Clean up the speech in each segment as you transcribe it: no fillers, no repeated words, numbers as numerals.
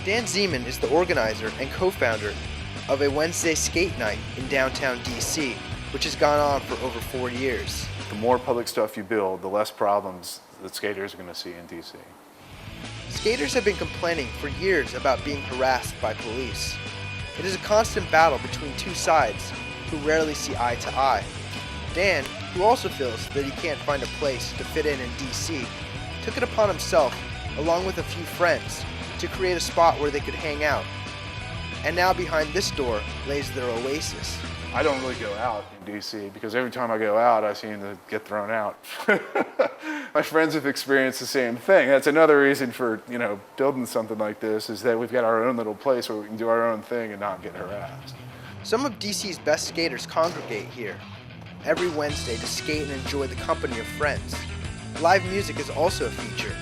Dan Zeman is the organizer and co-founder of a Wednesday skate night in downtown DC, which has gone on for over 4 years. The more public stuff you build, the less problems that skaters are going to see in DC. Skaters have been complaining for years about being harassed by police. It is a constant battle between two sides who rarely see eye to eye. Dan, who also feels that he can't find a place to fit in DC, took it upon himself, along with a few friends, to create a spot where they could hang out. And now behind this door lays their oasis. I don't really go out in DC because every time I go out, I seem to get thrown out. My friends have experienced the same thing. That's another reason for, building something like this, is that we've got our own little place where we can do our own thing and not get harassed. Some of DC's best skaters congregate here every Wednesday to skate and enjoy the company of friends. Live music is also a feature,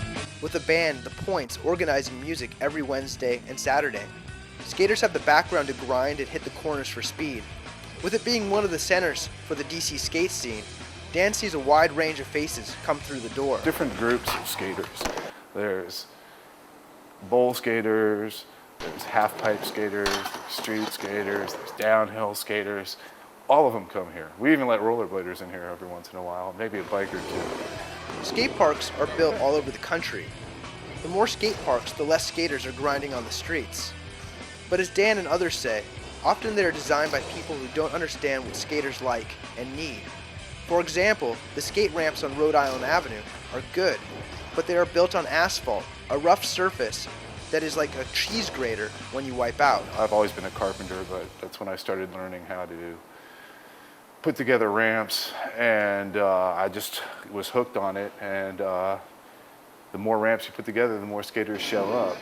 with the band The Points organizing music every Wednesday and Saturday. Skaters have the background to grind and hit the corners for speed. With it being one of the centers for the DC skate scene, Dan sees a wide range of faces come through the door. Different groups of skaters. There's bowl skaters, there's half-pipe skaters, there's street skaters, there's downhill skaters. All of them come here. We even let rollerbladers in here every once in a while, maybe a bike or two. Skate parks are built all over the country. The more skate parks, the less skaters are grinding on the streets. But as Dan and others say, often they are designed by people who don't understand what skaters like and need. For example, the skate ramps on Rhode Island Avenue are good, but they are built on asphalt, a rough surface that is like a cheese grater when you wipe out. I've always been a carpenter, but that's when I started learning how to put together ramps, and I just was hooked on it, and the more ramps you put together, the more skaters show up.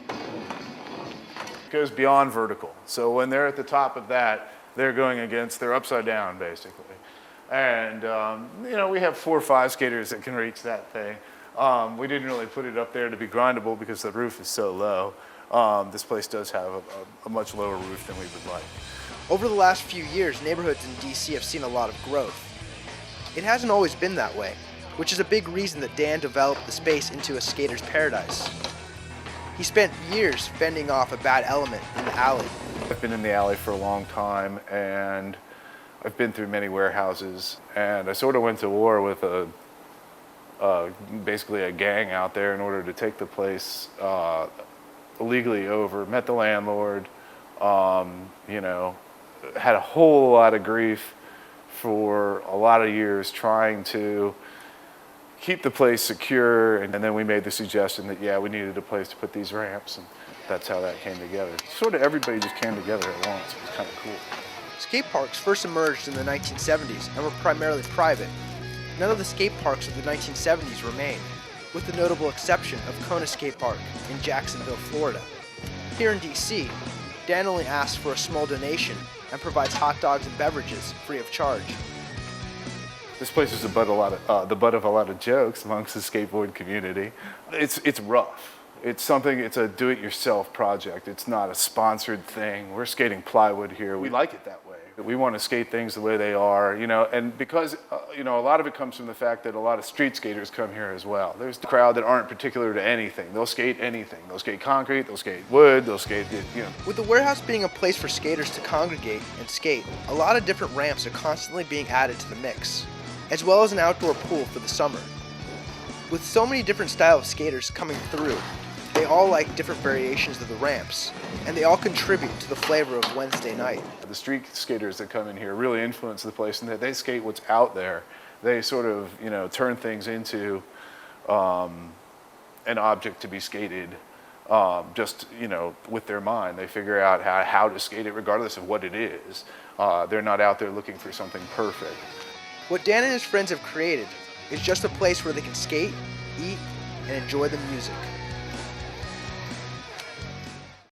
It goes beyond vertical. So when they're at the top of that, they're upside down basically. And we have 4 or 5 skaters that can reach that thing. We didn't really put it up there to be grindable because the roof is so low. This place does have a much lower roof than we would like. Over the last few years, neighborhoods in DC have seen a lot of growth. It hasn't always been that way, which is a big reason that Dan developed the space into a skater's paradise. He spent years fending off a bad element in the alley. I've been in the alley for a long time, and I've been through many warehouses, and I sort of went to war with basically a gang out there in order to take the place illegally over. Met the landlord, had a whole lot of grief for a lot of years trying to keep the place secure, and then we made the suggestion that, we needed a place to put these ramps, and that's how that came together. Sort of everybody just came together at once. It was kind of cool. Skate parks first emerged in the 1970s and were primarily private. None of the skate parks of the 1970s remain, with the notable exception of Kona Skate Park in Jacksonville, Florida. Here in DC, Dan only asks for a small donation and provides hot dogs and beverages free of charge. This place is the butt of a lot of jokes amongst the skateboard community. It's rough. It's a do-it-yourself project. It's not a sponsored thing. We're skating plywood here. We like it that way. We want to skate things the way they are, and because, a lot of it comes from the fact that a lot of street skaters come here as well. There's the crowd that aren't particular to anything. They'll skate anything. They'll skate concrete, they'll skate wood, they'll skate, With the warehouse being a place for skaters to congregate and skate, a lot of different ramps are constantly being added to the mix, as well as an outdoor pool for the summer. With so many different styles of skaters coming through, they all like different variations of the ramps, and they all contribute to the flavor of Wednesday night. The street skaters that come in here really influence the place, and that they skate what's out there. They sort of, turn things into an object to be skated, just, with their mind. They figure out how to skate it regardless of what it is. They're not out there looking for something perfect. What Dan and his friends have created is just a place where they can skate, eat, and enjoy the music.